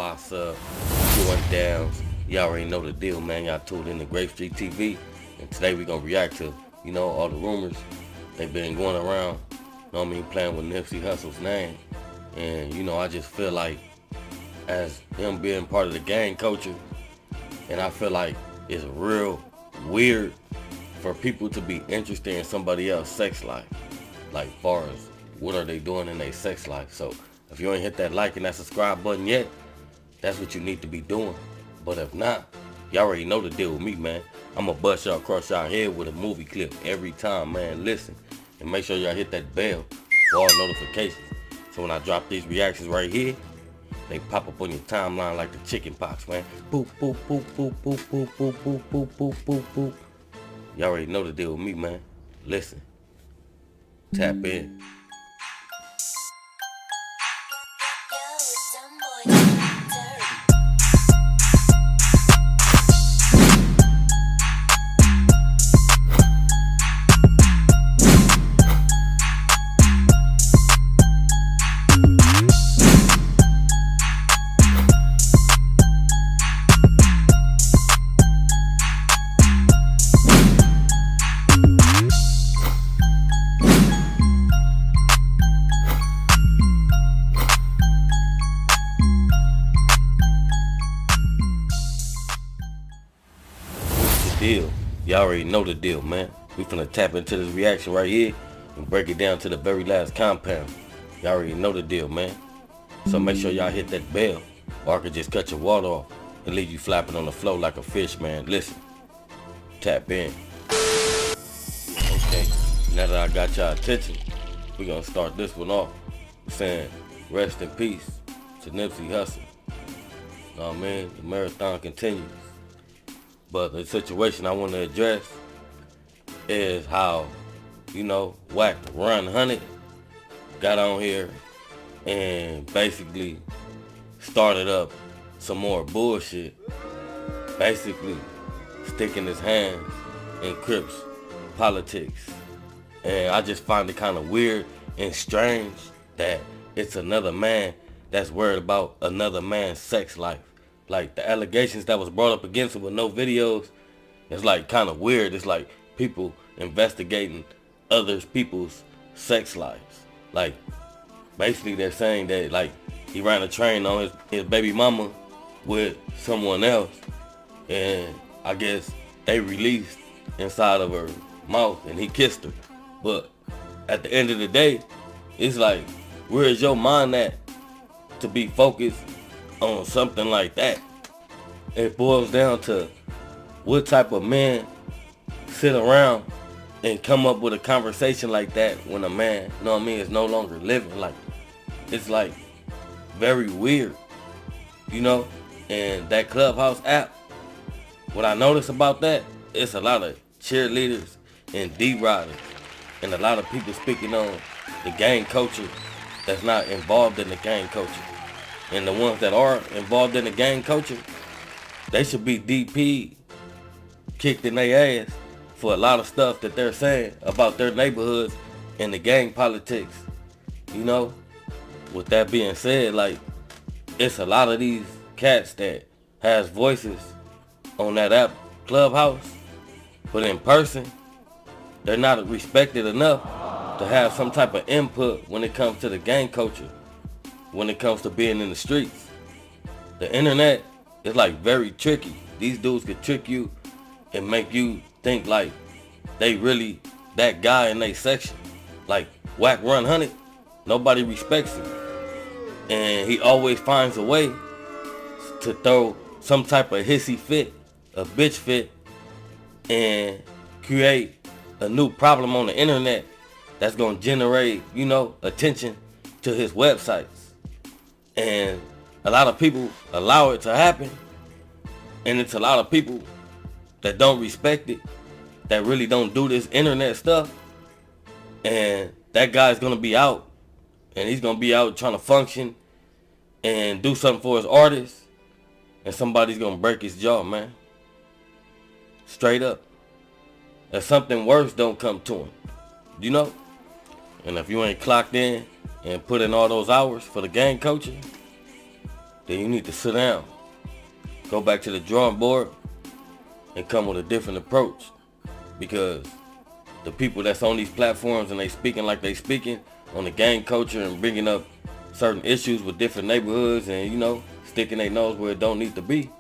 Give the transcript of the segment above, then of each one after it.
before I sub, going down. Y'all already know the deal, man. Y'all tuned in to Grape Street TV, and today we gonna react to, all the rumors they've been going around. Playing with Nipsey Hussle's name, and I just feel like, as him being part of the gang culture, and I feel like it's real weird for people to be interested in somebody else's sex life, like far as what are they doing in their sex life. So if you ain't hit that like and that subscribe button yet, that's what you need to be doing. But if not, y'all already know the deal with me, man. I'ma bust y'all across y'all head with a movie clip every time, man. Listen, and make sure y'all hit that bell for all notifications, so when I drop these reactions right here, they pop up on your timeline like the chicken pox, man. Boop, boop, boop, boop, boop, boop, boop, boop, boop, boop, boop, boop. Y'all already know the deal with me, man. Listen, tap in. Deal. Y'all already know the deal, man. We finna tap into this reaction right here and break it down to the very last compound. Y'all already know the deal, man. So make sure y'all hit that bell, or I could just cut your water off and leave you flapping on the floor like a fish, man. Listen, tap in. Okay, now that I got y'all attention, we gonna start this one off saying rest in peace to Nipsey Hussle. The marathon continues. But the situation I want to address is how, WACK RUN got on here and basically started up some more bullshit, basically sticking his hands in Crips politics. And I just find it kind of weird and strange that it's another man that's worried about another man's sex life. Like, the allegations that was brought up against him with no videos, it's like kind of weird. It's like people investigating other people's sex lives. Like, basically they're saying that, like, he ran a train on his baby mama with someone else, and I guess they released inside of her mouth and he kissed her. But at the end of the day, it's like, where is your mind at to be focused on something like that? It boils down to what type of man sit around and come up with a conversation like that when a man, is no longer living. Like, it's like very weird, and that Clubhouse app, what I notice about that, it's a lot of cheerleaders and D-riders and a lot of people speaking on the gang culture that's not involved in the gang culture. And the ones that are involved in the gang culture, they should be DP, kicked in their ass for a lot of stuff that they're saying about their neighborhoods and the gang politics. With that being said, like, it's a lot of these cats that has voices on that app Clubhouse, but in person, they're not respected enough to have some type of input when it comes to the gang culture. When it comes to being in the streets, the internet is like very tricky. These dudes could trick you and make you think like they really that guy in their section. Like WACK RUN, nobody respects him, and he always finds a way to throw some type of hissy fit, a bitch fit, and create a new problem on the internet that's gonna generate, attention to his websites. And a lot of people allow it to happen, and it's a lot of people that don't respect it, that really don't do this internet stuff. And that guy's gonna be out, and he's gonna be out trying to function and do something for his artists, and somebody's gonna break his jaw, man. Straight up. If something worse don't come to him, And if you ain't clocked in and put in all those hours for the gang coaching, then you need to sit down, go back to the drawing board, and come with a different approach. Because the people that's on these platforms and they speaking like they speaking on the gang culture and bringing up certain issues with different neighborhoods and, you know, sticking their nose where it don't need to be.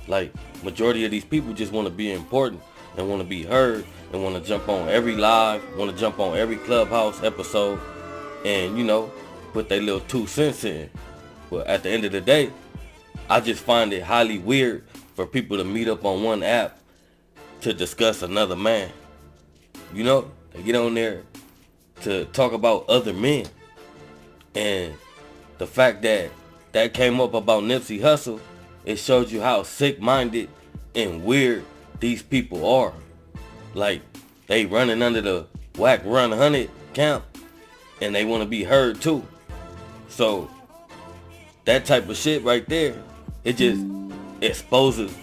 Like, majority of these people just want to be important and want to be heard and want to jump on every live, want to jump on every clubhouse episode and, you know, put their little 2 cents in. But at the end of the day, I just find it highly weird for people to meet up on one app to discuss another man. You know, they get on there to talk about other men. And the fact that that came up about Nipsey Hussle, it shows you how sick-minded and weird these people are. Like, they running under the WACK RUN 100 camp and they want to be heard too. So that type of shit right there, it just exposes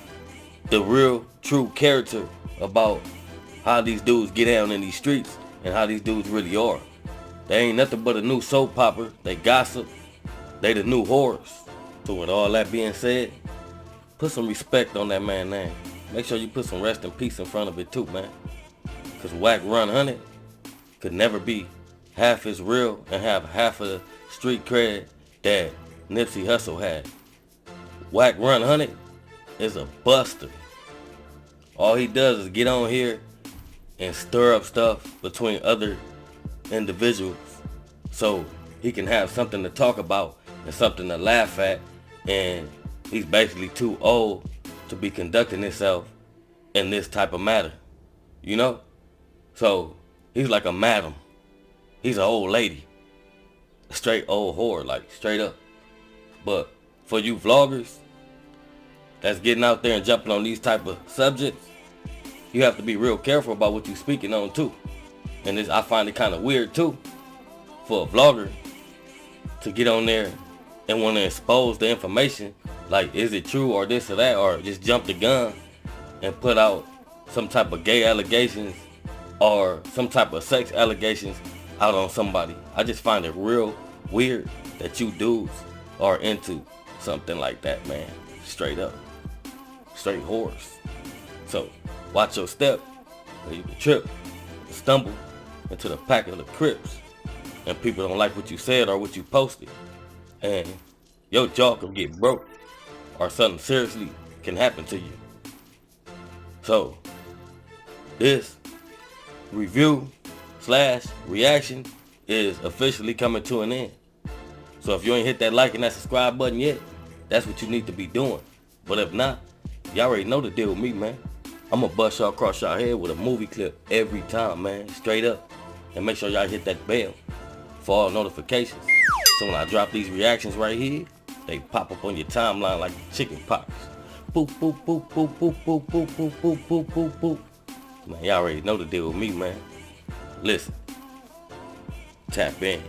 the real true character about how these dudes get down in these streets and how these dudes really are. They ain't nothing but a new soap opera. They gossip. They the new whores. So with all that being said, put some respect on that man's name. Make sure you put some rest in peace in front of it too, man. Cause WACK RUN 100 could never be half as real and have half of the street cred that Nipsey Hussle had. WACK RUN 100 is a buster. All he does is get on here and stir up stuff between other individuals so he can have something to talk about and something to laugh at, and he's basically too old to be conducting himself in this type of matter, you know? So he's like a madam. He's an old lady, a straight old whore, like straight up. But for you vloggers that's getting out there and jumping on these type of subjects, you have to be real careful about what you're speaking on too. And I find it kind of weird too for a vlogger to get on there and want to expose the information, like is it true or this or that, or just jump the gun and put out some type of gay allegations or some type of sex allegations out on somebody. I just find it real weird that you dudes are into something like that, man. Straight up. Straight horse. So watch your step, or you can trip and stumble into the pack of the Crips, and people don't like what you said or what you posted, and your jaw can get broke or something seriously can happen to you. So this review / reaction is officially coming to an end. So if you ain't hit that like and that subscribe button yet, that's what you need to be doing. But if not, you already know the deal with me, man. I'm gonna bust y'all across y'all head with a movie clip every time, man, straight up. And make sure y'all hit that bell for all notifications. So when I drop these reactions right here, they pop up on your timeline like chicken pox. Boop, boop, boop, boop, boop, boop, boop, boop, boop, boop, boop, boop. Man, y'all already know the deal with me, man. Listen, tap in.